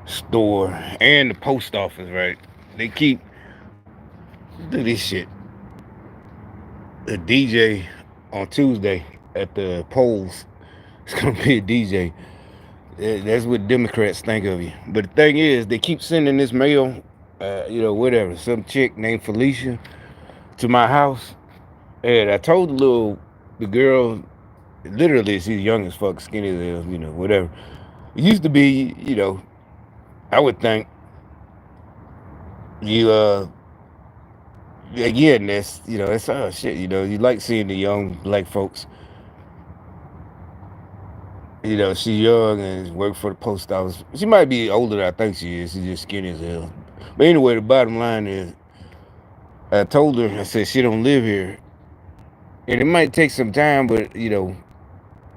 store and the post office, right? They keep do this shit. The DJ on Tuesday at the polls, it's gonna be a DJ. That's what Democrats think of you. But the thing is, they keep sending this mail, whatever, some chick named Felicia to my house. And I told the girl, literally, she's young as fuck, skinny as hell, whatever. It used to be, I would think you, again, that's shit, you like seeing the young black folks. She's young and worked for the post office. She might be older than I think she is. She's just skinny as hell. But anyway, the bottom line is, I told her, I said, she don't live here. And it might take some time, but,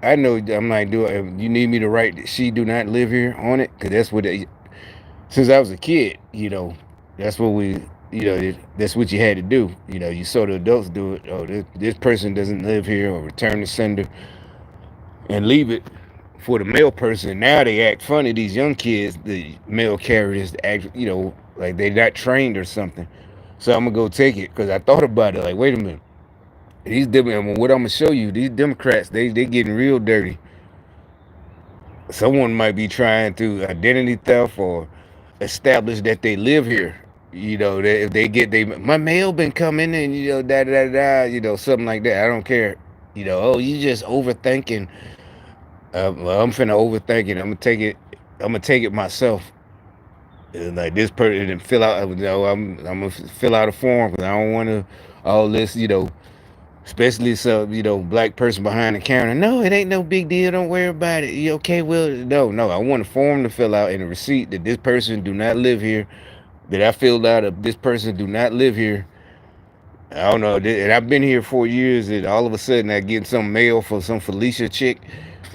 I know I'm like, you need me to write that she do not live here on it? Because that's what, since I was a kid, that's what that's what you had to do. You saw the adults do it. Oh, this person doesn't live here, or return the sender and leave it for the mail person. Now they act funny. These young kids, the mail carriers, act, like they're not trained or something. So I'm gonna go take it because I thought about it. Like, wait a minute, what I'm gonna show you, these Democrats, they getting real dirty. Someone might be trying to identity theft or establish that they live here. If they get my mail been coming and da da da, something like that. I don't care. Oh, you just overthinking. Well, I'm finna overthink it. I'm gonna take it. I'm gonna take it myself. Like this person and fill out. I'm gonna fill out a form because I don't want to all this. Especially some black person behind the counter. No, it ain't no big deal. Don't worry about it. You okay? Well, no. I want a form to fill out and a receipt that this person do not live here. That I filled out of this person do not live here. I don't know. And I've been here 4 years, and all of a sudden I get some mail for some Felicia chick.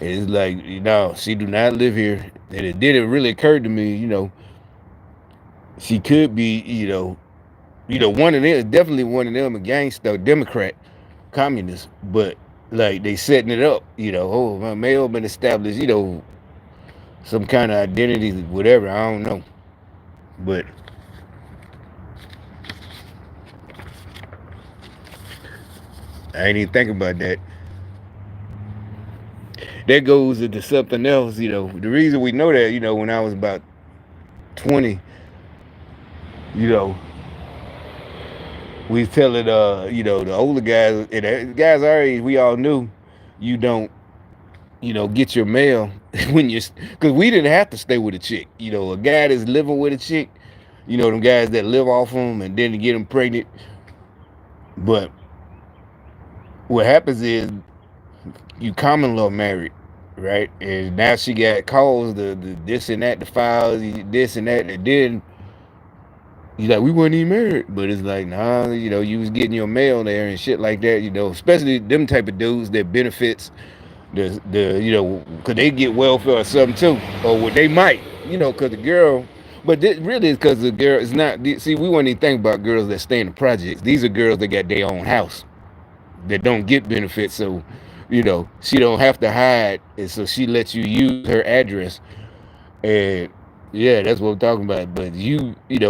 And it's like, she do not live here. And it didn't really occur to me, she could be, one of them, definitely one of them, a gangster, Democrat, communist. But like they setting it up, oh, my mail been established, some kind of identity, whatever. I don't know, but I ain't even think about that. That goes into something else, The reason we know that, when I was about 20, you know, we telling the older guys and the guys our age, we all knew you don't get your mail when you're because we didn't have to stay with a chick. A guy that's living with a chick, them guys that live off them and then get them pregnant. But what happens is you common law married, right? And now she got calls, the this and that, the files, this and that, and then you like, we weren't even married, but it's like, nah, you was getting your mail there and shit like that, especially them type of dudes that benefits because they get welfare or something too, or what they might, because the girl, but this really is because the girl is not. See, we wouldn't even think about girls that stay in the projects. These are girls that got their own house that don't get benefits, so she don't have to hide, and so she lets you use her address, and yeah, that's what I'm talking about. But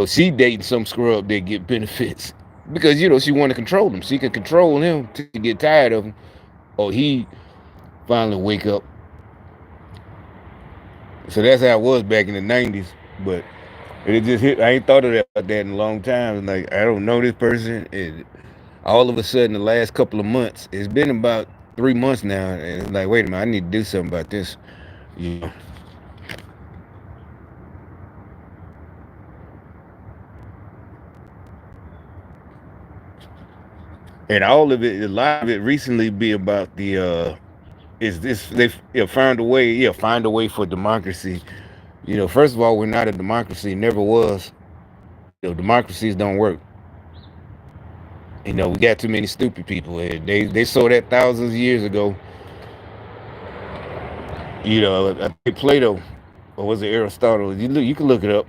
she dating some scrub that get benefits because she want to control him. She can control him to get tired of him, or he finally wake up. So that's how it was back in the '90s. But it just hit. I ain't thought about that in a long time. Like I don't know this person, and all of a sudden, the last couple of months, it's been about 3 months now, and it's like, wait a minute, I need to do something about this. You know. And all of it, a lot of it recently be about is this they found a way, find a way for democracy. First of all, we're not a democracy, never was. Democracies don't work. We got too many stupid people. They saw that thousands of years ago. I think Plato, or was it Aristotle? You can look it up.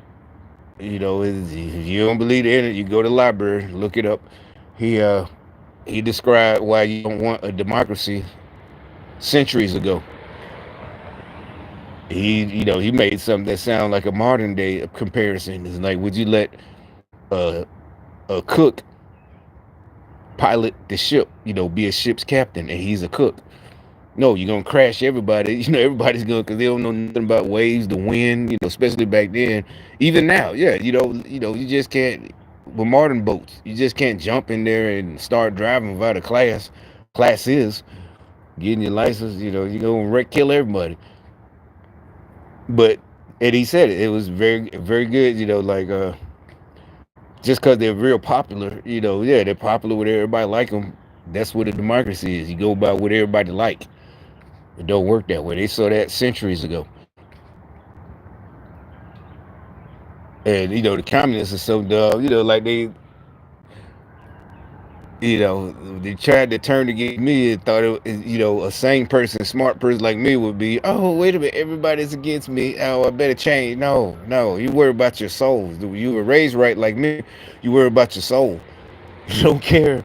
If you don't believe in it, you go to the library, look it up. He uh he described why you don't want a democracy centuries ago. he made something that sounded like a modern day comparison. It's like, would you let uh, a cook pilot the ship, be a ship's captain, and he's a cook? No, you're gonna crash everybody. Everybody's gonna, because they don't know nothing about waves, the wind. Especially back then. Even now, yeah. You just can't. With modern boats, you just can't jump in there and start driving without a class. Class is getting your license. You're gonna kill everybody. But and he said it. It was very very good. Just because they're real popular. Yeah, they're popular with everybody like them. That's what a democracy is. You go by what everybody like. It don't work that way. They saw that centuries ago. And the communists are so dumb. Like they tried to turn against me and thought a sane person, smart person like me would be, oh, wait a minute, everybody's against me. Oh, I better change. No, no, you worry about your soul. You were raised right like me. You worry about your soul. You don't care.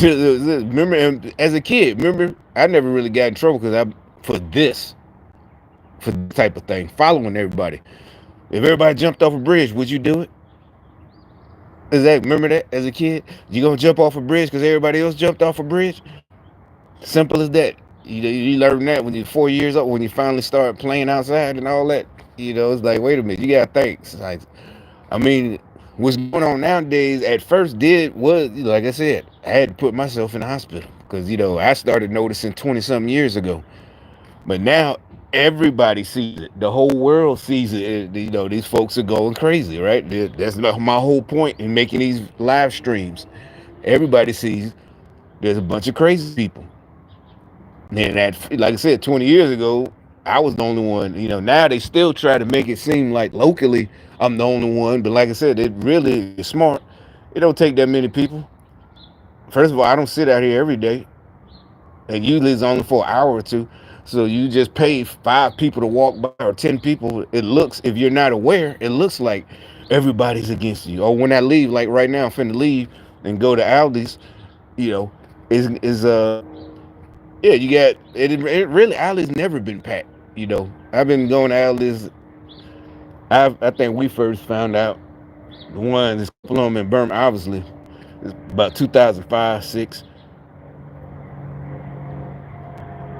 Remember, as a kid, I never really got in trouble for this, for this type of thing, following everybody. If everybody jumped off a bridge, would you do it? Remember that as a kid? You gonna jump off a bridge because everybody else jumped off a bridge? Simple as that. You learn that when you're 4 years old, when you finally start playing outside and all that. It's like, wait a minute, you gotta think. It's like, I mean, what's going on nowadays at first was, like I said, I had to put myself in the hospital because, I started noticing 20 something years ago. But now everybody sees it. The whole world sees it. These folks are going crazy, right? That's my whole point in making these live streams. Everybody sees there's a bunch of crazy people. And like I said, 20 years ago, I was the only one. Now they still try to make it seem like locally I'm the only one. But like I said, it really is smart. It don't take that many people. First of all, I don't sit out here every day. And usually it's only for an hour or two. So you just pay 5 people to walk by or 10 people. It looks, if you're not aware, it looks like everybody's against you. Or when I leave, like right now, I'm finna leave and go to Aldi's, you know, is yeah, you got it really Aldi's never been packed. I've been going to Aldi's. I think we first found out the one that's Plum and Burma, obviously, it's about 2005, 6.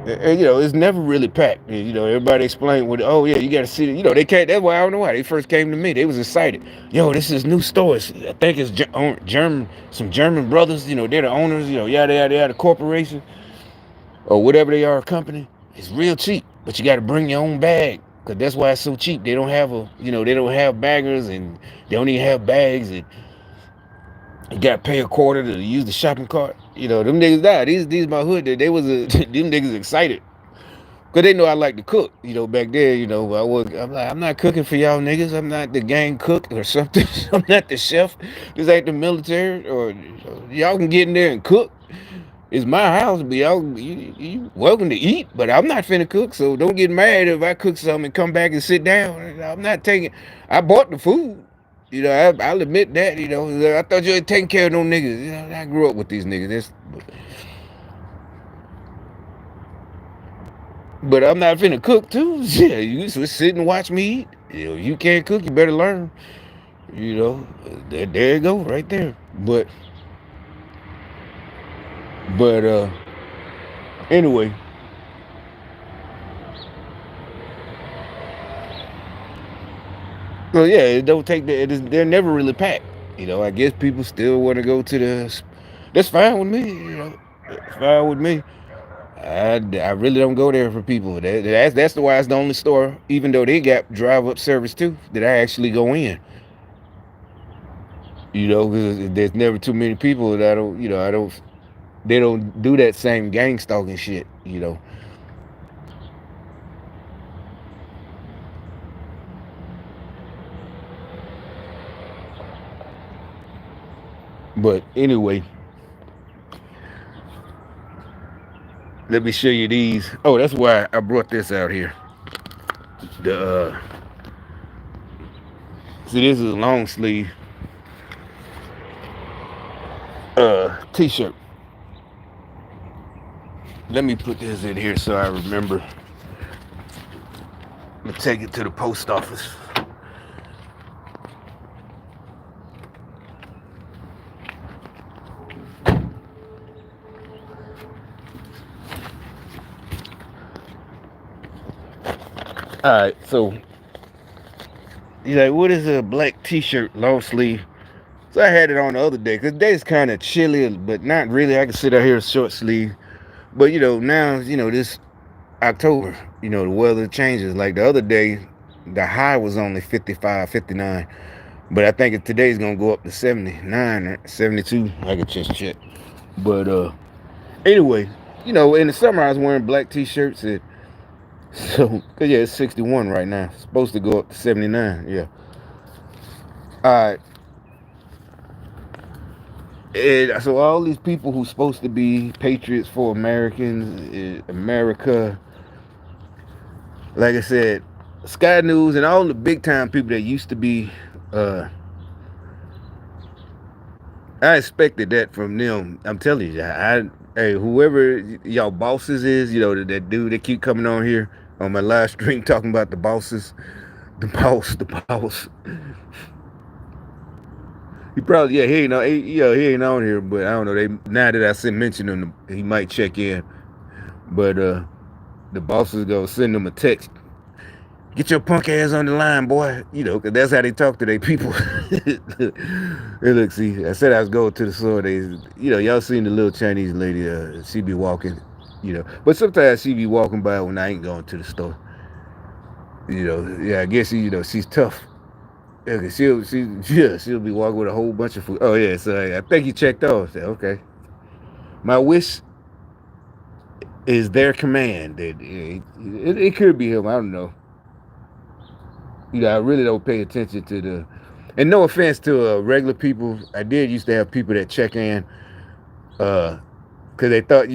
And, it's never really packed. Everybody explained oh yeah, you got to see it. They can't. That's why I don't know why they first came to me. They was excited. Yo, this is new stores. I think it's German, some German brothers. They're the owners. Yada yada yada, corporation or whatever they are, a company. It's real cheap, but you got to bring your own bag because that's why it's so cheap. They don't have they don't have baggers and they don't even have bags, and you got to pay a quarter to use the shopping cart. Them niggas died. These my hood. They was them niggas excited. Cause they know I like to cook, back there, I'm not cooking for y'all niggas. I'm not the gang cook or something. I'm not the chef. This ain't the military, or y'all can get in there and cook. It's my house, but you welcome to eat. But I'm not finna cook, so don't get mad if I cook something and come back and sit down. I'm not taking. I bought the food. I'll admit that. I thought you were taking care of them niggas. I grew up with these niggas. But I'm not finna cook too. Yeah, you just sit and watch me eat. You can't cook, you better learn. There you go, right there. But anyway. So yeah, it don't take that. They're never really packed. I guess people still want to go to the. That's fine with me. It's fine with me. I really don't go there for people. That's why it's the only store, even though they got drive up service too, that I actually go in. Because there's never too many people that I don't. I don't. They don't do that same gang stalking shit. But anyway, let me show you these. Oh, that's why I brought this out here. The see, this is a long sleeve t-shirt. Let me put this in here so I remember. to take it to the post office. All right, so he's like, what is a black t-shirt, long sleeve? So I had it on the other day, because today's kind of chilly, but not really. I can sit out here short sleeve. But, now, this October, the weather changes. Like the other day, the high was only 55, 59. But I think today's going to go up to 79 or 72. I can just check. But anyway, in the summer I was wearing black t-shirts. Cause yeah, it's 61 right now. It's supposed to go up to 79. Yeah. All right. And so all these people who's supposed to be patriots for Americans, America, like I said, Sky News and all the big time people that used to be, I expected that from them. I'm telling you, hey, whoever y'all bosses is, that dude that keep coming on here on my live stream talking about the bosses, the boss. He probably, yeah, he ain't on here, but I don't know. Now that I mentioned him, he might check in. But the bosses go send him a text. Get your punk ass on the line, boy. Cause that's how they talk to their people. Hey, look, see, I said I was going to the store. Y'all seen the little Chinese lady? She be walking, but sometimes she be walking by when I ain't going to the store. Yeah, I guess she's tough. Yeah, she'll be walking with a whole bunch of food. Oh yeah, so I think you checked off. Okay, my wish is their command. It could be him. I don't know. I really don't pay attention to the. And no offense to regular people, I did used to have people that check in, because they thought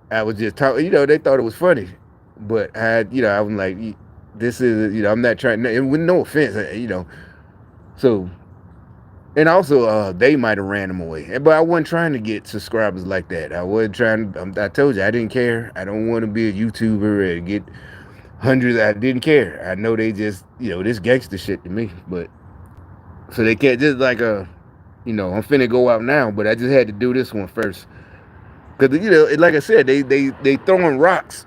I was just talking. They thought it was funny, but I was like, this is I'm not trying. And with no offense, so. And also, they might have ran them away. But I wasn't trying to get subscribers like that. I wasn't trying. I told you I didn't care. I don't want to be a YouTuber and get hundreds. I didn't care. I know they just, this gangster shit to me. But so they can't just like I'm finna go out now. But I just had to do this one first, because like I said, they throwing rocks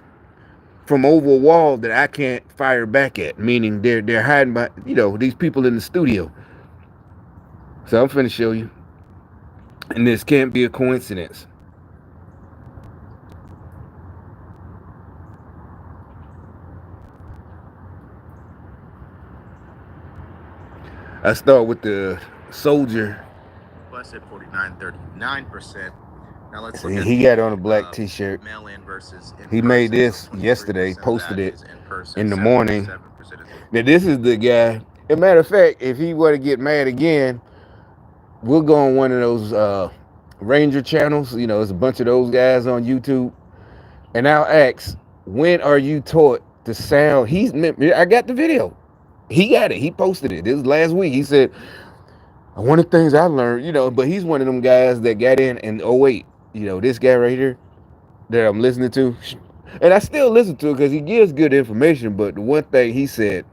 from over a wall that I can't fire back at. Meaning they're hiding by these people in the studio. So I'm finna show you. And this can't be a coincidence. I start with the soldier. Plus at 49.39%. Now let's look See, at he got on a black t-shirt. Mail-in versus in He made this yesterday, posted it in the morning. Now this is the guy. As a matter of fact, if he were to get mad again, we'll go on one of those Ranger channels. There's a bunch of those guys on YouTube. And I'll ask, when are you taught to sound? I got the video. He got it. He posted it. This was last week. He said, one of the things I learned, but he's one of them guys that got in 08. This guy right here that I'm listening to. And I still listen to it because he gives good information. But the one thing he said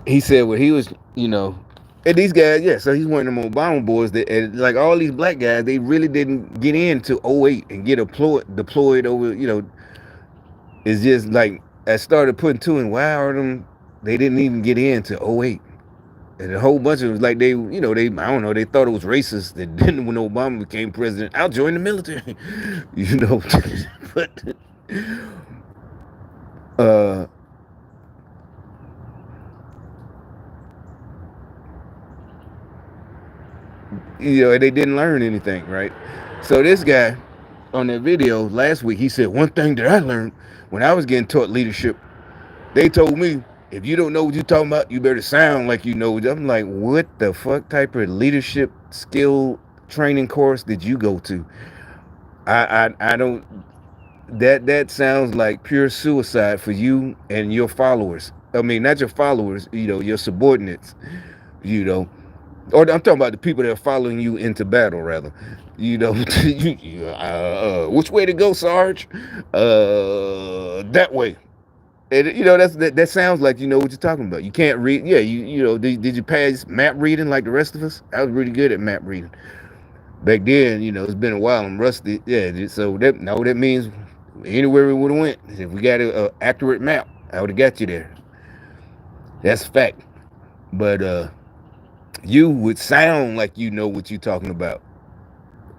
when he was, and these guys, yeah, so he's one of them Obama boys that, and like all these black guys, they really didn't get into 08 and get deployed over, it's just like, I started putting two and wow, they didn't even get into 08. And a whole bunch of them, like I don't know, they thought it was racist that then when Obama became president, I'll join the military, but, and they didn't learn anything, right? So this guy on that video last week, he said, one thing that I learned when I was getting taught leadership, they told me, if you don't know what you're talking about, you better sound like you know. I'm like, what the fuck type of leadership skill training course did you go to? I don't, that sounds like pure suicide for you and your followers. I mean, not your followers, your subordinates, or I'm talking about the people that are following you into battle, rather. Which way to go, Sarge? That way. And that sounds like you know what you're talking about. You can't read. Yeah, did you pass map reading like the rest of us? I was really good at map reading back then. It's been a while. I'm rusty. Yeah, so that means anywhere we would have went, if we got a accurate map, I would have got you there. That's a fact. But you would sound like you know what you're talking about.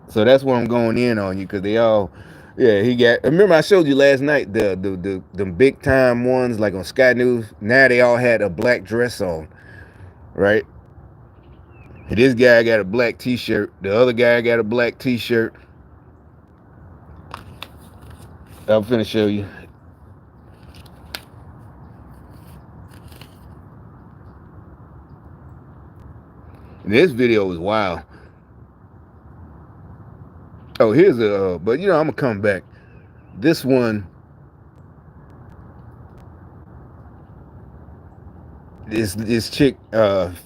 So that's where I'm going in on you because they all, yeah, he got. Remember I showed you last night the big time ones like on Sky News. Now they all had a black dress on, right? And this guy got a black T-shirt. The other guy got a black T-shirt. I'm finna show you. And this video was wild. Oh, here's but I'm gonna come back. This one, this chick,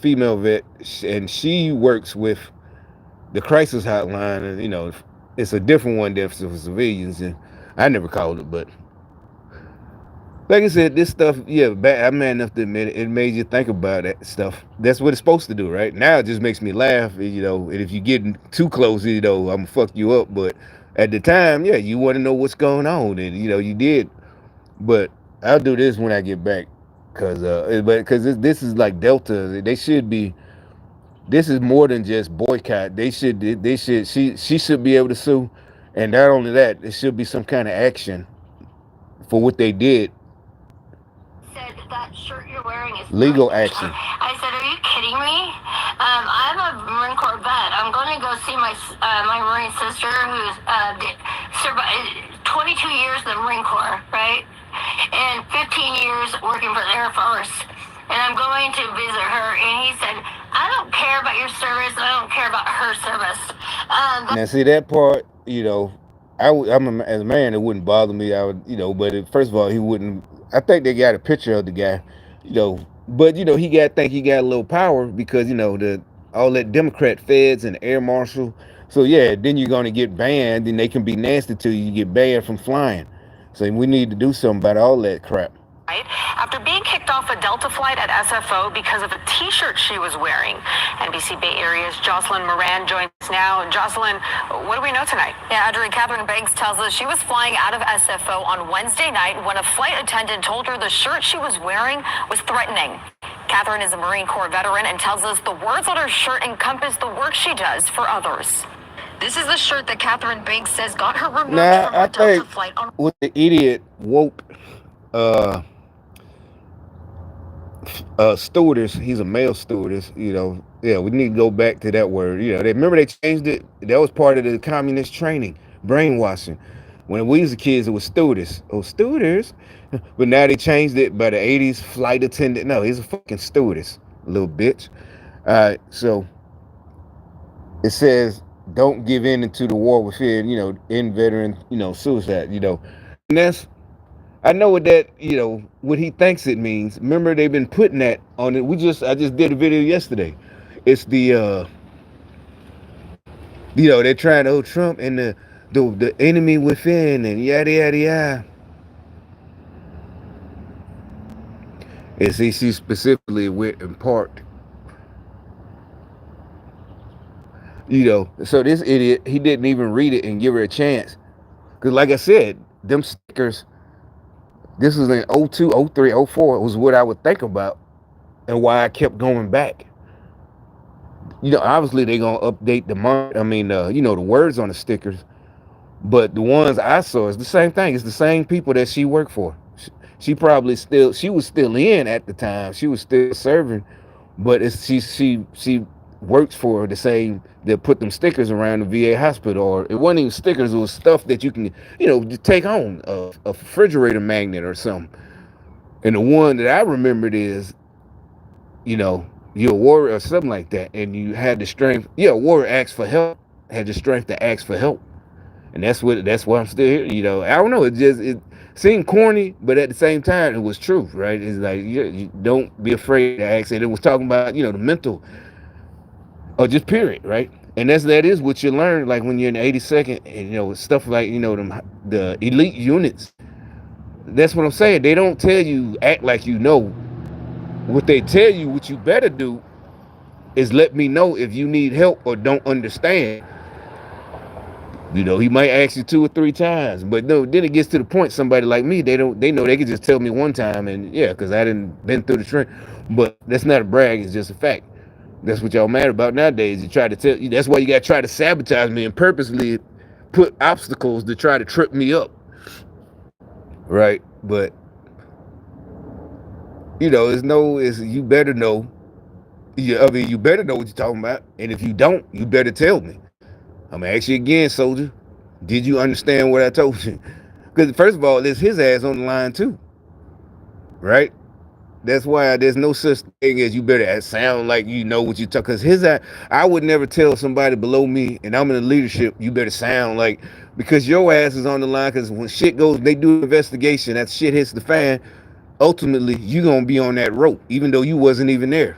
female vet, and she works with the crisis hotline, and it's a different one than for civilians, and I never called it, but like I said, this stuff, yeah, I'm man enough to admit it made you think about that stuff. That's what it's supposed to do, right? Now it just makes me laugh, and if you get too close, I'm gonna fuck you up. But at the time, yeah, you want to know what's going on, and you did. But I'll do this when I get back, because this is like Delta. They should be. This is more than just boycott. She should be able to sue, and not only that, it should be some kind of action for what they did. Said that shirt you're wearing is Legal threatening. action. I said, are you kidding me? I'm a Marine Corps vet. I'm going to go see my Marine sister who's survived 22 years in the Marine Corps, right? And 15 years working for the Air Force. And I'm going to visit her. And he said, I don't care about your service. And I don't care about her service. Now, see that part, as a man, it wouldn't bother me. I would, but first of all, he wouldn't. I think they got a picture of the guy, but think he got a little power because the all that Democrat feds and air marshal. So yeah, then you're gonna get banned, and they can be nasty to you. You get banned from flying. So we need to do something about all that crap. Right? After being kicked off a Delta flight at SFO because of a T-shirt she was wearing. NBC Bay Area's Jocelyn Moran joins us now. Jocelyn, what do we know tonight? Yeah, Audrey, Catherine Banks tells us she was flying out of SFO on Wednesday night when a flight attendant told her the shirt she was wearing was threatening. Catherine is a Marine Corps veteran and tells us the words on her shirt encompass the work she does for others. This is the shirt that Catherine Banks says got her removed from her Delta flight on. With the idiot woke stewardess, he's a male stewardess, yeah, we need to go back to that word. Remember they changed it. That was part of the communist training, brainwashing. When we was kids, it was stewardess. Oh, stewardess. But now they changed it by the 80s, flight attendant. No, he's a fucking stewardess, little bitch. All right, so it says don't give in into the war with fear, in veteran, suicide, and that's, I know what that, what he thinks it means. Remember, they've been putting that on it. I just did a video yesterday. It's the, they're trying to hold Trump and the enemy within and yada yada yada. And see, she specifically went and parked. So this idiot, he didn't even read it and give her a chance. Because like I said, them stickers, this was in 02, 03, 04 was what I would think about and why I kept going back. Obviously they're going to update the words on the stickers. But the ones I saw is the same thing. It's the same people that she worked for. She was still in at the time. She was still serving. But she works for the same that put them stickers around the VA hospital, or it wasn't even stickers, it was stuff that you can, take home, a refrigerator magnet or something. And the one that I remembered is, you're a warrior or something like that, and you had the strength, a warrior asked for help, had the strength to ask for help. And that's why I'm still here, I don't know, it seemed corny, but at the same time, it was true, right? It's like, you don't be afraid to ask, and it was talking about, the mental, or just period, right? And that is what you learn, like when you're in the 82nd, and stuff like the elite units. That's what I'm saying. They don't tell you act like you know. What they tell you, what you better do, is let me know if you need help or don't understand. He might ask you 2 or 3 times, but no. Then it gets to the point. Somebody like me, they don't. They know they can just tell me one time, and yeah, because I didn't been through the trend. But that's not a brag. It's just a fact. That's what y'all mad about nowadays. You try to tell you. That's why you got to try to sabotage me and purposely put obstacles to try to trip me up, right? But it's no. It's you better know. I mean, you better know what you're talking about, and if you don't, you better tell me. I'm gonna ask you again, soldier. Did you understand what I told you? Because first of all, there's his ass on the line too, right? That's why there's no such thing as you better sound like you know what you talk. Because I would never tell somebody below me, and I'm in the leadership. You better sound like because your ass is on the line. Because when shit goes, they do an investigation. That shit hits the fan. Ultimately, you gonna be on that rope, even though you wasn't even there.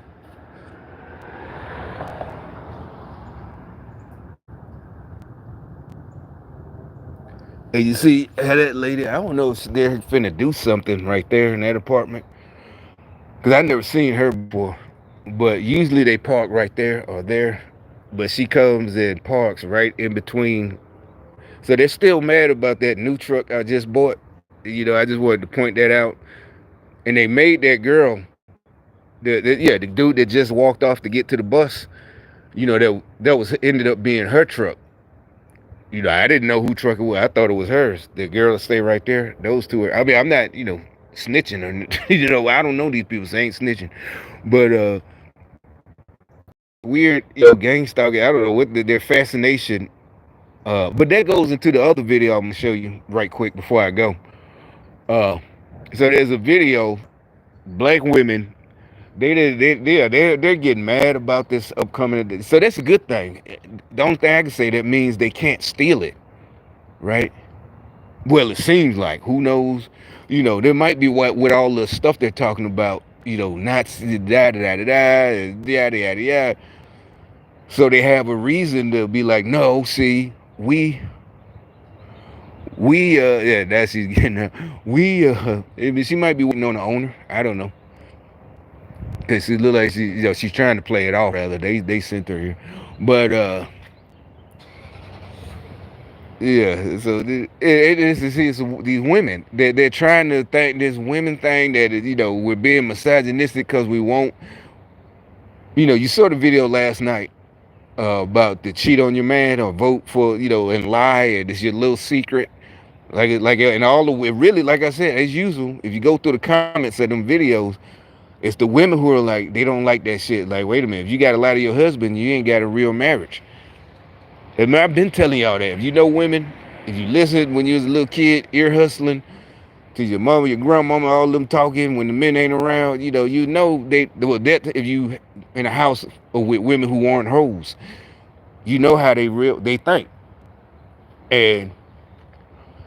And you see how that lady, I don't know if they're finna do something right there in that apartment. Because I never seen her before. But usually they park right there or there. But she comes and parks right in between. So they're still mad about that new truck I just bought. I just wanted to point that out. And they made that girl, the dude that just walked off to get to the bus, that was ended up being her truck. I didn't know who truck it was. I thought it was hers. The girl that stay right there. Those two are. I mean, I'm not, snitching or I don't know these people, so I ain't snitching. But weird, gang stalking. I don't know what their fascination. But that goes into the other video I'm gonna show you right quick before I go. Uh, so there's a video. Black women. They're getting mad about this upcoming. So that's a good thing. The only thing I can say that means they can't steal it, right? Well, it seems like. Who knows? There might be what with all the stuff they're talking about. Not da da da da da yada yada yada. So they have a reason to be like, no, see, yeah, that's she's getting her. I mean, she might be waiting on the owner. I don't know. Cause she look like she's trying to play it off. Rather, they sent her here, but yeah. So it's these women. They're trying to think this women thing that we're being misogynistic because we won't. You saw the video last night about the cheat on your man or vote for and lie and it's your little secret. And all the really, like I said, as usual, if you go through the comments of them videos, it's the women who are like, they don't like that shit. Like, wait a minute, if you got a lot of your husband, you ain't got a real marriage. And I've been telling y'all that. If you know women, if you listen when you was a little kid, ear hustling to your mama, your grandmama, all them talking when the men ain't around, that if you in a house with women who aren't hoes, how they think. And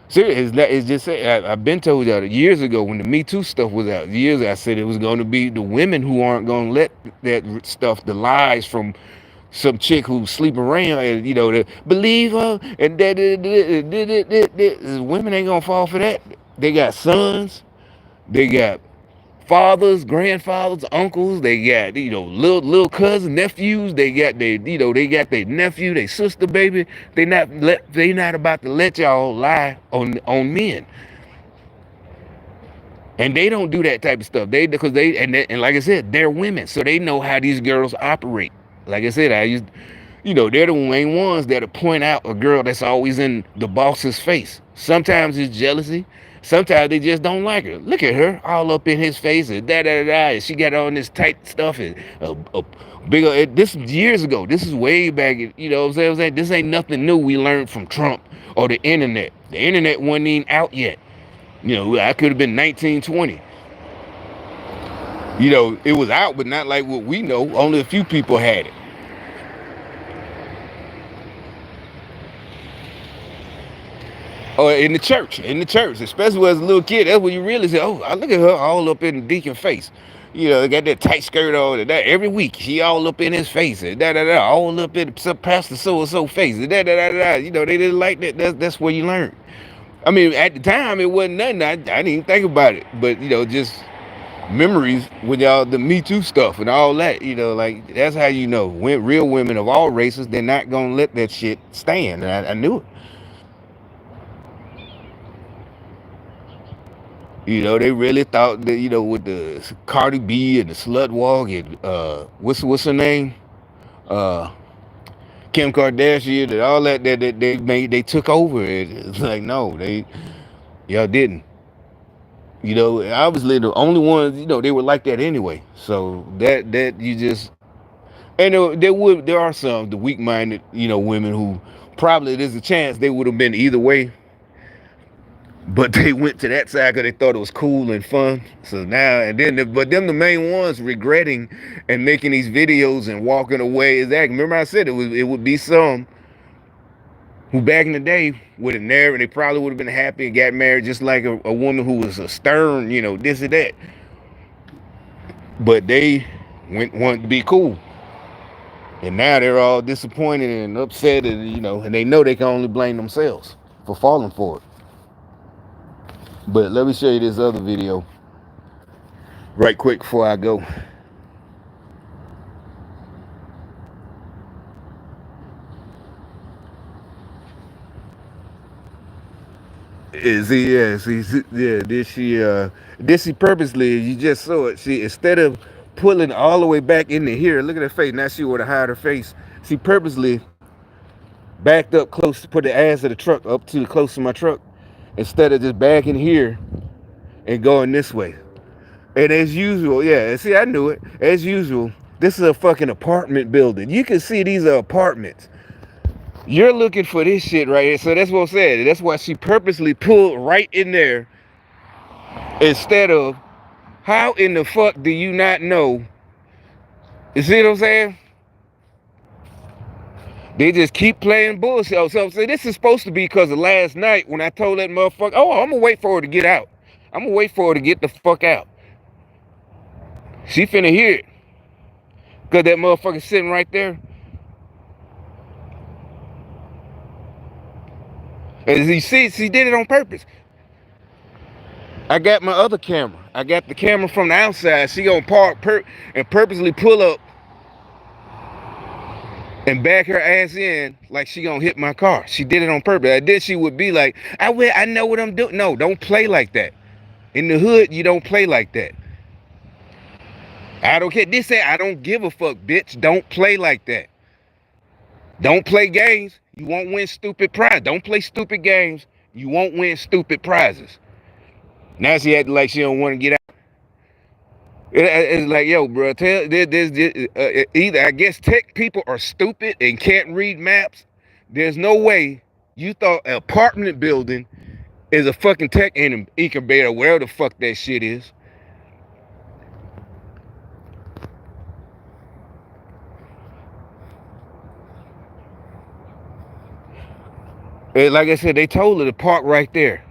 seriously, it's just I've been told y'all that years ago when the Me Too stuff was out. Years ago, I said it was going to be the women who aren't going to let that stuff, the lies from some chick who's sleeping around, and to believe her, and women ain't gonna fall for that. They got sons, they got fathers, grandfathers, uncles. They got little cousins, nephews. They got their nephew, their sister, baby. They not about to let y'all lie on men. And they don't do that type of stuff. And like I said, they're women, so they know how these girls operate. Like I said, they're the main ones that'll point out a girl that's always in the boss's face. Sometimes it's jealousy. Sometimes they just don't like her. Look at her, all up in his face and da da da. And she got on this tight stuff and bigger. This is years ago. This is way back. You know what I'm saying? This ain't nothing new we learned from Trump or the internet. The internet wasn't even out yet. I could have been 1920. It was out, but not like what we know. Only a few people had it. Or in the church, especially as a little kid, that's when you really say, "Oh, I look at her all up in the deacon face." Got that tight skirt on, and that every week she all up in his face, and da da da, all up in some pastor so and so face, and da da da da. They didn't like that. That's where you learn. I mean, at the time it wasn't nothing. I didn't even think about it, but just memories with y'all the Me Too stuff and all that. Like that's how when real women of all races, they're not gonna let that shit stand. And I knew it. They really thought that with the Cardi B and the slut walk and what's her name, uh, Kim Kardashian and all that they took over. It's like no, y'all didn't. Obviously the only ones they were like that anyway. So that you just and there are some the weak minded women who probably there's a chance they would have been either way. But they went to that side because they thought it was cool and fun. So now and then, but them the main ones regretting and making these videos and walking away. Exactly. Remember I said it would be some who back in the day would have never. They probably would have been happy and got married just like a woman who was a stern, this and that. But they wanted to be cool, and now they're all disappointed and upset, and and they know they can only blame themselves for falling for it. But let me show you this other video right quick before I go. Did she purposely, you just saw it. She instead of pulling all the way back into here, look at her face. Now she would have hide her face. She purposely backed up close, put the ass of the truck up to close to my truck, instead of just backing here and going this way. And as usual, see, I knew it. As usual, this is a fucking apartment building. You can see these are apartments. You're looking for this shit right here. So that's what I said. That's why she purposely pulled right in there instead of, how in the fuck do you not know? You see what I'm saying? They just keep playing bullshit. So this is supposed to be because of last night when I told that motherfucker, oh, I'm going to wait for her to get out. I'm going to wait for her to get the fuck out. She finna hear it. Because that motherfucker sitting right there. As you see, she did it on purpose. I got my other camera. I got the camera from the outside. She gonna park and purposely pull up and back her ass in like she gonna hit my car. She did it on purpose. And then she would be like, I know what I'm doing. No, don't play like that. In the hood, you don't play like that. I don't care. This say I don't give a fuck, bitch. Don't play like that. Don't play games. You won't win stupid prizes. Don't play stupid games. You won't win stupid prizes. Now she acting like she don't want to get out. It's like, yo, bro, either I guess tech people are stupid and can't read maps. There's no way you thought an apartment building is a fucking tech incubator, wherever the fuck that shit is. And like I said, they told her to park right there.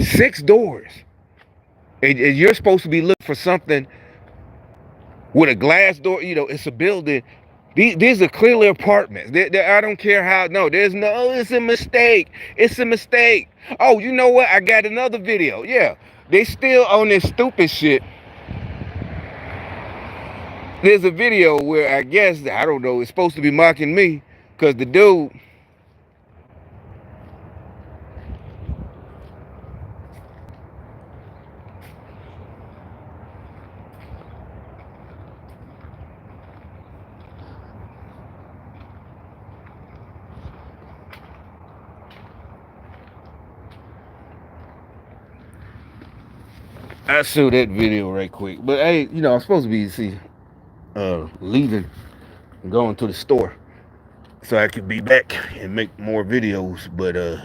Six doors. And you're supposed to be looking for something with a glass door. It's a building. These are clearly apartments. I don't care how. No, it's a mistake. It's a mistake. Oh, you know what? I got another video. Yeah, they still on this stupid shit. There's a video where I guess, I don't know, it's supposed to be mocking me because the dude, I show that video right quick. But hey, I'm supposed to be leaving and going to the store so I could be back and make more videos. But and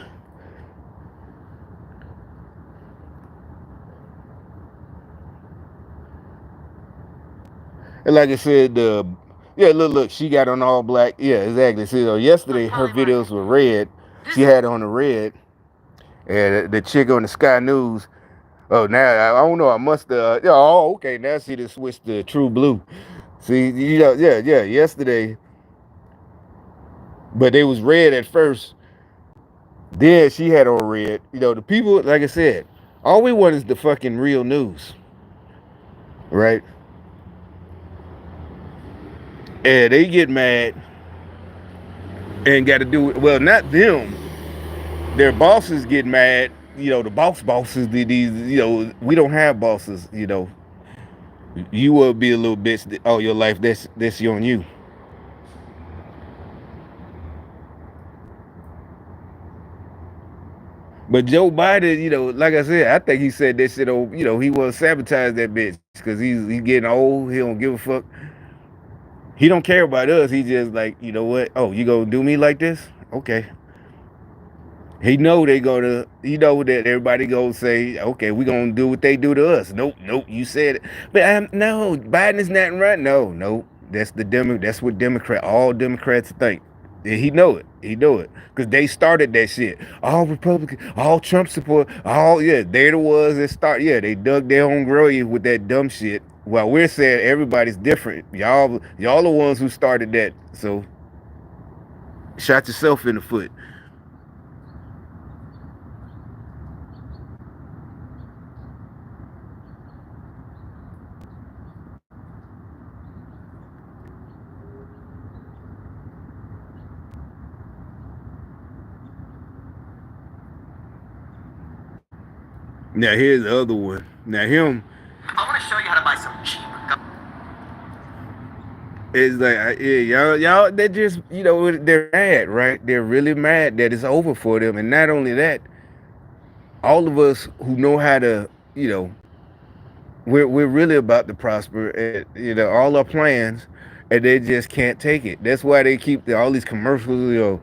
like I said, look, she got on all black. Yeah, exactly. See, yesterday her videos were red. She had on the red, and the chick on the Sky News. Oh, now I don't know. I must. Yeah. Oh, okay. Now see the switch to true blue. See, yeah. Yesterday, but they was red at first. Then she had on red. The people, like I said, all we want is the fucking real news, right? And they get mad and got to do it. Well, not them. Their bosses get mad. The bosses. These. We don't have bosses. You will be a little bitch all your life. That's on you. But Joe Biden, like I said, I think he said that shit. He want to sabotage that bitch because he's getting old. He don't give a fuck. He don't care about us. He just like, you know what? Oh, you gonna do me like this? Okay. He know they gonna. He know that everybody gonna say, okay, we gonna do what they do to us. Nope, nope. You said it, but no, Biden is not right. No, no. That's the Demo. That's what all Democrats think. Yeah, he know it. He know it because they started that shit. All Republican, all Trump support, all yeah. They're the ones that start. Yeah, they dug their own grave with that dumb shit. While we're saying everybody's different. Y'all the ones who started that. So shot yourself in the foot. Now here's the other one. Now him I want to show you how to buy some cheap. is like yeah, y'all they just they're mad, right? They're really mad that it's over for them, and not only that, all of us who know how to we're really about to prosper, and all our plans, and they just can't take it. That's why they keep all these commercials.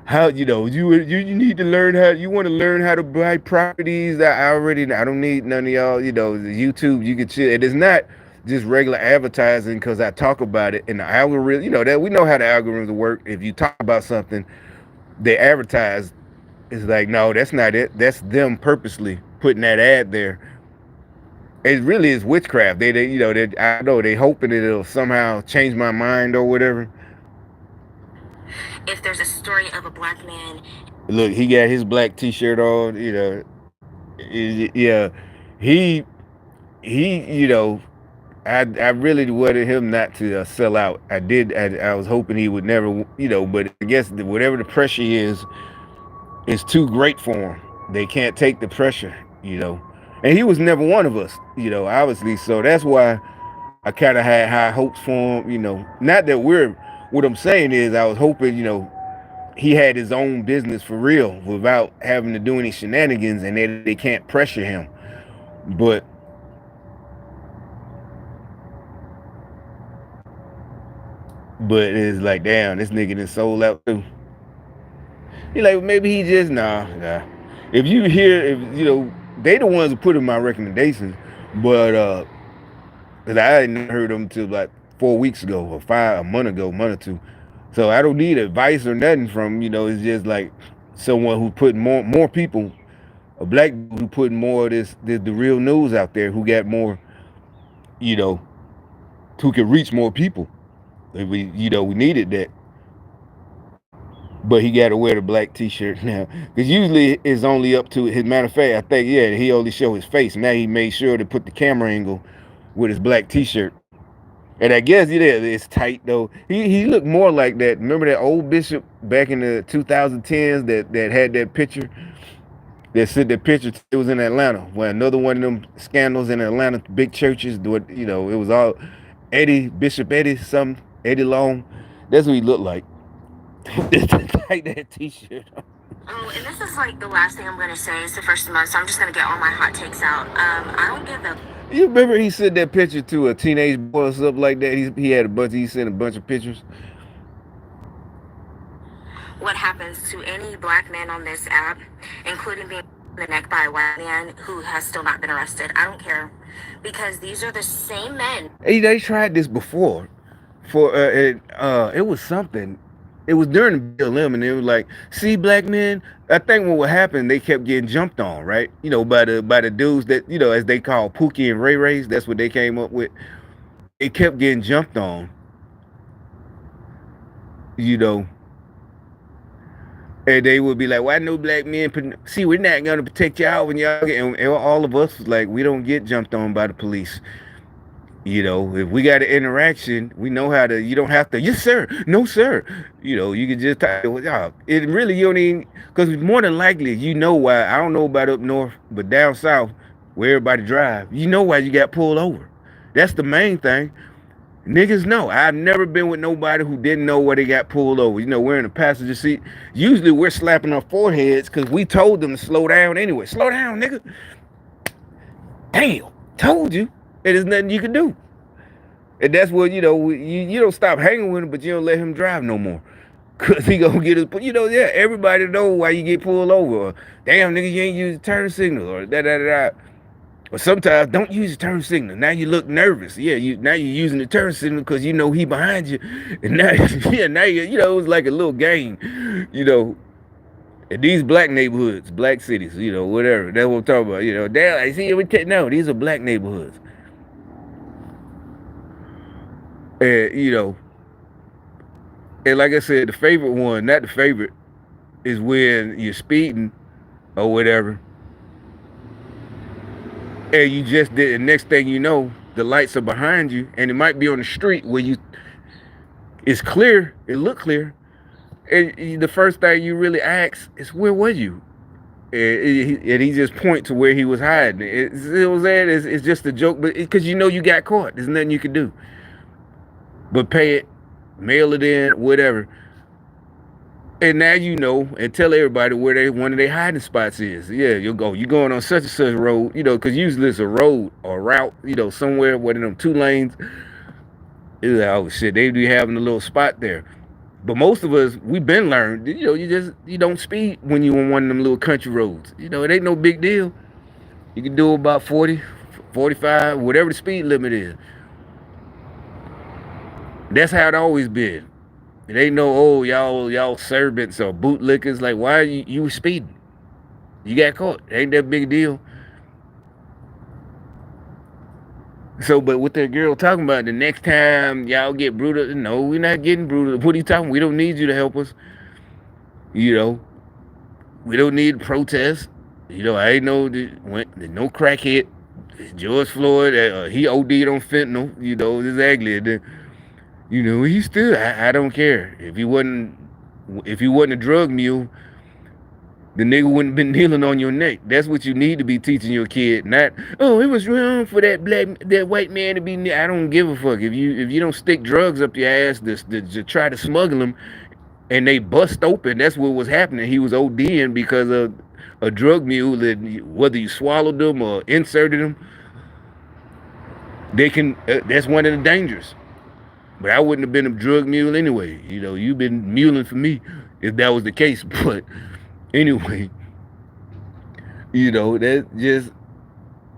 How you need to learn how you want to learn how to buy properties. I don't need none of y'all. The YouTube you can chill. It is not just regular advertising because I talk about it and the algorithm. That we know how the algorithms work. If you talk about something, they advertise. It's like no, that's not it. That's them purposely putting that ad there. It really is witchcraft. I know they hoping that it'll somehow change my mind or whatever. If there's a story of a black man. Look, he got his black T-shirt on. Yeah, he he. I really wanted him not to sell out. I did. I was hoping he would never. But I guess whatever the pressure is too great for him. They can't take the pressure. And he was never one of us. Obviously. So that's why I kind of had high hopes for him. Not that we're. What I'm saying is, I was hoping. He had his own business for real without having to do any shenanigans, and they can't pressure him. But it's like, damn, this nigga done sold out too. He like, maybe he just nah. If you hear, if they the ones who put in my recommendations, but cause I hadn't heard them till like 4 weeks ago or a month or two. So I don't need advice or nothing from It's just like someone who put more people, a black dude who put more of the real news out there, who got more, you know, who can reach more people. We needed that. But he got to wear the black T-shirt now, because usually it's only up to his. Matter of fact, I think he only show his face. Now he made sure to put the camera angle with his black T-shirt. And I guess it's tight though. He looked more like that. Remember that old bishop back in the 2010s that had that picture? That said that picture it was in Atlanta, where another one of them scandals in Atlanta, big churches. It was all Bishop Eddie Long. That's what he looked like. Like that T-shirt. Oh, and this is like the last thing I'm going to say. It's the first of the month, so I'm just going to get all my hot takes out. I don't give a. You remember he sent that picture to a teenage boy or something like that? He had he sent a bunch of pictures. What happens to any black man on this app, including being in the neck by a white man who has still not been arrested? I don't care, because these are the same men. They tried this before. It was something. It was during the BLM, and it was like, see, black men. I think what would happen, they kept getting jumped on, right? By the dudes that as they call Pookie and Ray Rays. That's what they came up with. They kept getting jumped on, you know, and they would be like, "Why no black men? See, we're not gonna protect y'all when y'all get." And all of us was like, "We don't get jumped on by the police." If we got an interaction, we know how to. You don't have to. Yes, sir. No, sir. You can just talk with y'all. It really you don't even because more than likely why. I don't know about up north, but down south where everybody drive, why you got pulled over. That's the main thing. Niggas know. I've never been with nobody who didn't know where they got pulled over. We're in the passenger seat. Usually we're slapping our foreheads because we told them to slow down anyway. Slow down, nigga. Damn, told you. There's nothing you can do. And that's what, you don't stop hanging with him, but you don't let him drive no more. Because he going to get his, everybody know why you get pulled over. Or, damn, nigga, you ain't use the turn signal. Or da-da-da-da. Or sometimes don't use the turn signal. Now you look nervous. Yeah, now you're using the turn signal because he behind you. And now, now it's like a little game, In these black neighborhoods, black cities, whatever. That's what I'm talking about. Damn, I see no, these are black neighborhoods. And, and like I said, the favorite one, not the favorite, is when you're speeding or whatever. And you just did, and next thing you know, the lights are behind you, and it might be on the street where it's clear, it look clear. And the first thing you really ask is, where were you? And he just point to where he was hiding. It's just a joke, but because you got caught, there's nothing you can do but pay it, mail it in, whatever. And now and tell everybody where one of their hiding spots is. Yeah, you're going on such and such road, because usually it's a road or route, somewhere where them 2 lanes. It's like, oh shit, they be having a little spot there. But most of us, we've been learned, you don't speed when you on one of them little country roads. It ain't no big deal. You can do about 40, 45, whatever the speed limit is. That's how it always been. It ain't no, y'all servants or bootlickers. Like, why are you speeding? You got caught. It ain't that big a deal. So, but what that girl talking about, the next time y'all get brutal, no, we're not getting brutal. What are you talking? We don't need you to help us. We don't need protest. I ain't no crackhead. George Floyd, he OD'd on fentanyl. Exactly. He still. I don't care if he wasn't a drug mule. The nigga wouldn't have been kneeling on your neck. That's what you need to be teaching your kid. Not, oh, it was wrong for that white man to be. I don't give a fuck if you don't stick drugs up your ass to try to smuggle them, and they bust open. That's what was happening. He was ODing because of a drug mule that whether you swallowed them or inserted them, they can. That's one of the dangers. But I wouldn't have been a drug mule anyway. You've been muling for me if that was the case. But anyway, that just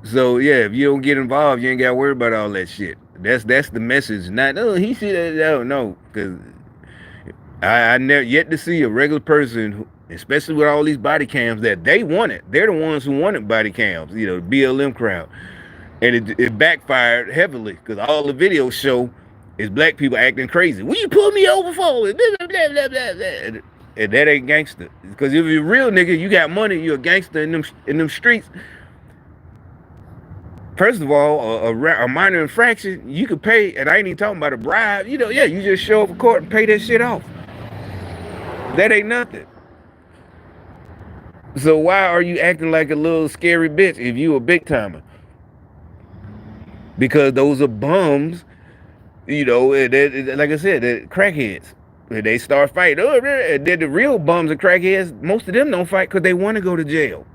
so yeah. If you don't get involved, you ain't got to worry about all that shit. That's the message. Not he should no, because I never yet to see a regular person, especially with all these body cams that they wanted. They're the ones who wanted body cams. The BLM crowd, and it backfired heavily because all the videos show is black people acting crazy. What you pull me over for? Blah, blah, blah, blah, blah. And that ain't gangster. Because if you're a real nigga, you got money, you're a gangster in them streets. First of all, a minor infraction, you could pay, and I ain't even talking about a bribe. You just show up for court and pay that shit off. That ain't nothing. So why are you acting like a little scary bitch if you a big timer? Because those are bums. Like I said, they're crackheads. They start fighting. And then the real bums and crackheads, most of them don't fight because they want to go to jail.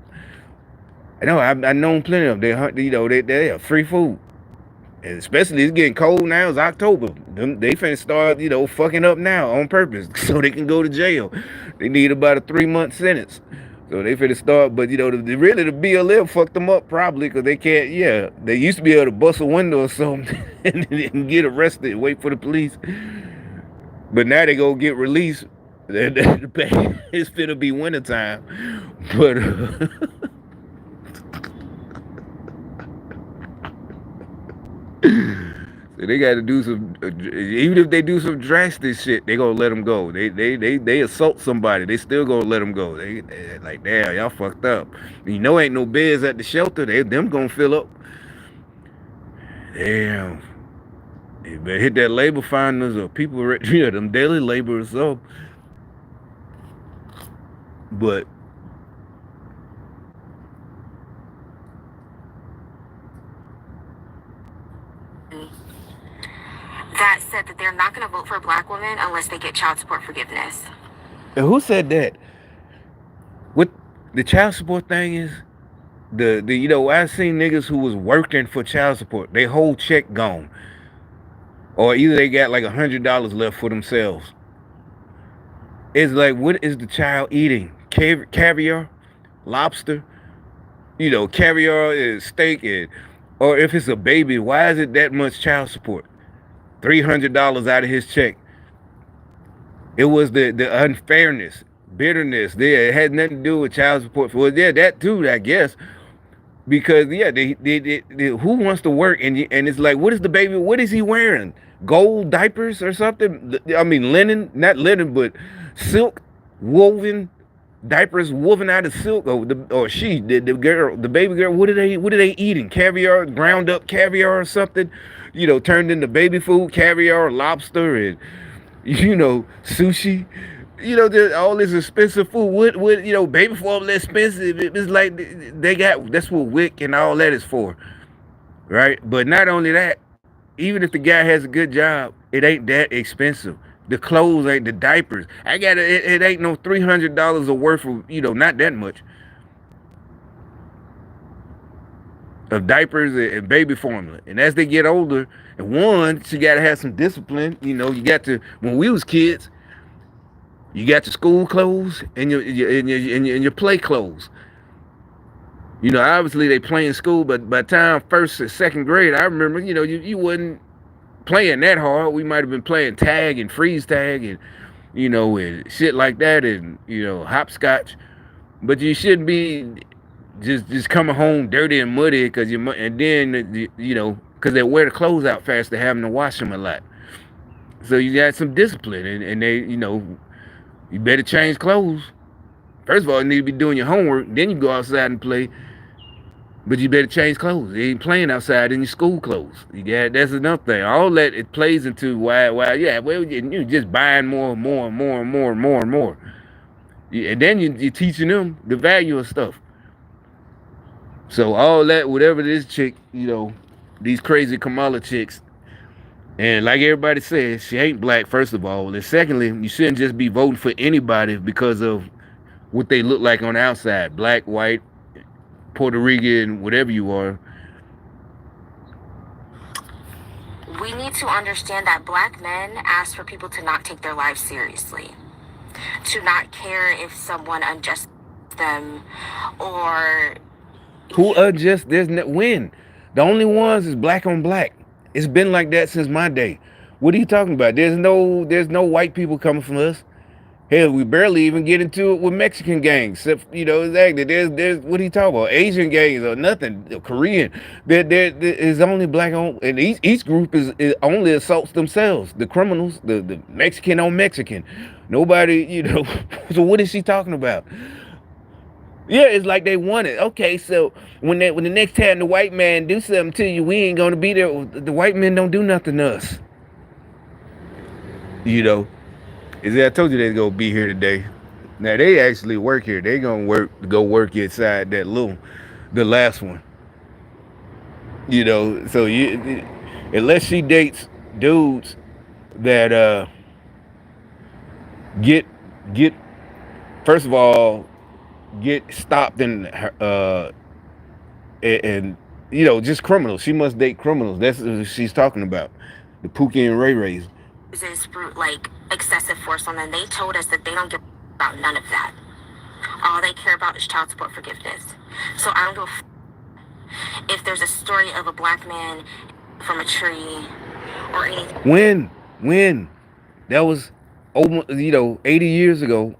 I know, I've known plenty of them. They are free food. And especially it's getting cold now. It's October. They finna start, fucking up now on purpose so they can go to jail. They need about a 3-month sentence. So they finna start, but the BLM fucked them up probably because they can't, they used to be able to bust a window or something and get arrested and wait for the police. But now they go get released It's finna be wintertime, but so they got to do some. Even if they do some drastic shit, they gonna let them go. They assault somebody, they still gonna let them go. They like, damn, y'all fucked up. You know, ain't no beds at the shelter. Them gonna fill up. Damn. You better hit that labor finders or people, them daily laborers. So, but that said that they're not going to vote for black women unless they get child support forgiveness. who said that? What the child support thing is? The I seen niggas who was working for child support. They whole check gone, or either they got like $100 left for themselves. It's like, what is the child eating? Caviar, lobster. Caviar is steak, or if it's a baby, why is it that much child support? $300 out of his check. It was the unfairness, bitterness. There, it had nothing to do with child support. Well, yeah, that too, I guess. Because they who wants to work, and it's like, what is the baby? What is he wearing? Gold diapers or something? I mean, linen, not linen, but silk, woven diapers woven out of silk. Or she, the girl, the baby girl. What are they eating? Caviar, ground up caviar or something? Turned into baby food, caviar, lobster, and sushi. All this expensive food. What baby formula expensive. It's like they got, that's what WIC and all that is for, right? But not only that, even if the guy has a good job, it ain't that expensive. The clothes ain't, the diapers. It ain't no $300 a worth of, not that much of diapers and baby formula. And as they get older, and one, you got to have some discipline. You got to, when we was kids, you got your school clothes and your play clothes. Obviously they play in school, but by the time first or second grade, I remember, you wasn't playing that hard. We might have been playing tag and freeze tag and, and shit like that, and, hopscotch. But you shouldn't be just coming home dirty and muddy because and then, because they wear the clothes out fast, they're having to wash them a lot. So you got some discipline, and they, you better change clothes. First of all, you need to be doing your homework. Then you go outside and play. But you better change clothes. You ain't playing outside in your school clothes. That's another thing. All that, it plays into why you're just buying more and more and more and more and more and more. And then you're teaching them the value of stuff. So all that, whatever this chick, these crazy Kamala chicks, and like everybody says, she ain't black, first of all. And secondly, you shouldn't just be voting for anybody because of what they look like on the outside. Black, white, Puerto Rican, whatever you are. We need to understand that black men ask for people to not take their lives seriously, to not care if someone unjust them, or who unjust? When the only ones is black on black. It's been like that since my day. What are you talking about? There's no white people coming from us. Hell, we barely even get into it with Mexican gangs. Except, exactly. There's what are you talking about? Asian gangs or nothing. Korean. There is only black on, and each group is only assaults themselves. The criminals, the Mexican on Mexican. Nobody, So what is she talking about? Yeah, it's like they want it. Okay, so when the next time the white man do something to you, we ain't gonna be there. The white men don't do nothing to us. I told you they're gonna be here today. Now they actually work here. They gonna go work inside that the last one. So unless she dates dudes that get first of all get stopped and just criminals. She must date criminals. That's what she's talking about. The Pookie and Ray Rays. Uses like excessive force on them. They told us that they don't give about none of that. All they care about is child support forgiveness. So I don't go if there's a story of a black man from a tree or anything. When that was over 80 years ago,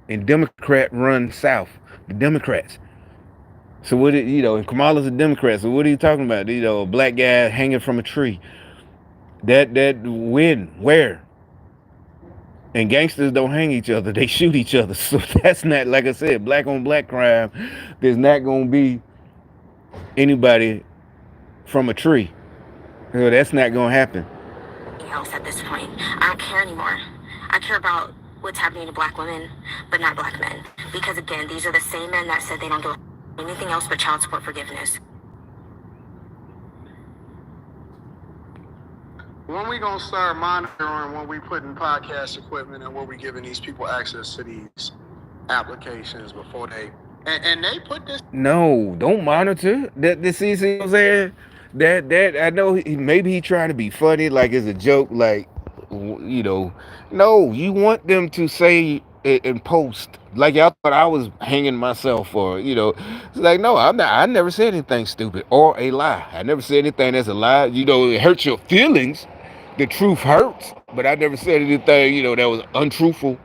and Democrat run South, the Democrats. So what and Kamala's a Democrat. So what are you talking about? A black guy hanging from a tree. That when where? And gangsters don't hang each other; they shoot each other. So that's not, like I said, black on black crime. There's not gonna be anybody from a tree. So that's not gonna happen. Else at this point. I don't care anymore. I care about what's happening to black women, but not black men. Because again, these are the same men that said they don't do anything else but child support forgiveness. When we gonna start monitoring when we putting podcast equipment and when we giving these people access to these applications before they and they put this. No, don't monitor that. This is what I'm saying. That I know. Maybe he trying to be funny, like it's a joke, like No, you want them to say it and post like y'all thought I was hanging myself, or It's like, no, I'm not. I never said anything stupid or a lie. I never said anything that's a lie. It hurts your feelings. The truth hurts, but I never said anything that was untruthful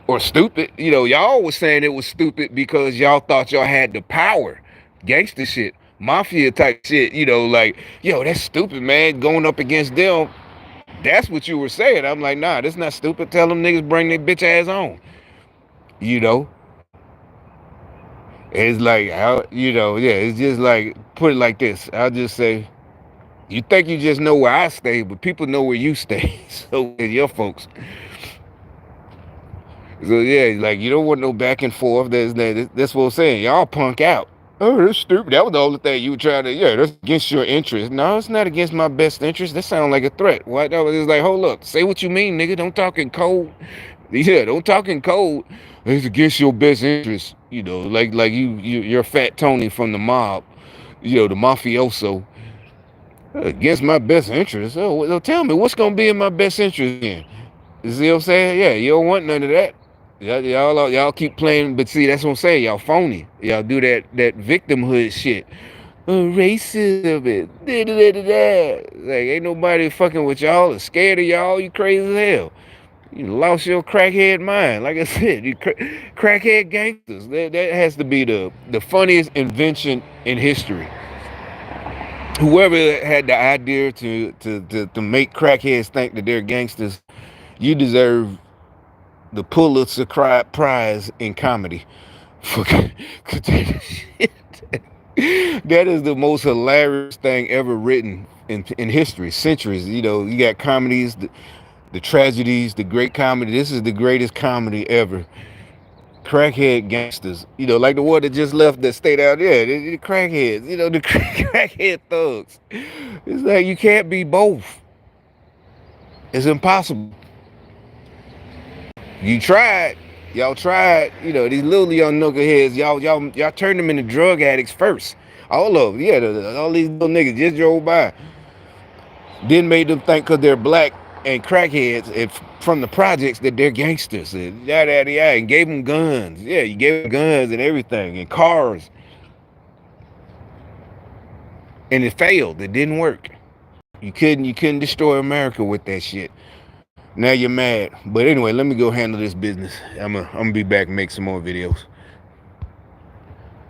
or stupid. Y'all was saying it was stupid because y'all thought y'all had the power. Gangster shit, mafia type shit, like, that's stupid, man, going up against them. That's what you were saying. I'm like, nah, that's not stupid. Tell them niggas bring their bitch ass on. You know? It's like, how, yeah, it's just like, put it like this. I'll just say, you think you just know where I stay, but people know where you stay. So, your folks. So yeah, like, you don't want no back and forth. That's what I'm saying. Y'all punk out. Oh, that's stupid. That was the only thing you were trying to. Yeah, that's against your interest. No, it's not against my best interest. That sounds like a threat. What? That was like, hold up, say what you mean, nigga. Don't talk in code. Yeah, don't talk in code. It's against your best interest. Like you're Fat Tony from the mob. The mafioso. Against my best interest. Oh, well, tell me what's gonna be in my best interest then. You see what I'm saying? Yeah, you don't want none of that. Y'all keep playing, but see, that's what I'm saying. Y'all phony. Y'all do that victimhood shit. Oh, racism, da, da, da, da. Like, ain't nobody fucking with y'all or scared of y'all. You crazy as hell. You lost your crackhead mind. Like I said, you crackhead gangsters. That has to be the funniest invention in history. Whoever had the idea to make crackheads think that they're gangsters, you deserve the Pulitzer Prize in comedy. That is the most hilarious thing ever written in history, centuries. You got comedies, the tragedies, the great comedy. This is the greatest comedy ever. Crackhead gangsters, like the one that just left that state out there. The crackheads, the crackhead thugs. It's like you can't be both. It's impossible. You tried. Y'all tried. These little young knuckleheads. Y'all turned them into drug addicts first. All of them. Yeah, all these little niggas just drove by. Then made them think because they're black and crackheads from the projects that they're gangsters. And yada, yada, yada. And gave them guns. Yeah, you gave them guns and everything. And cars. And it failed. It didn't work. You couldn't destroy America with that shit. Now you're mad. But anyway, let me go handle this business. I'm gonna be back and make some more videos.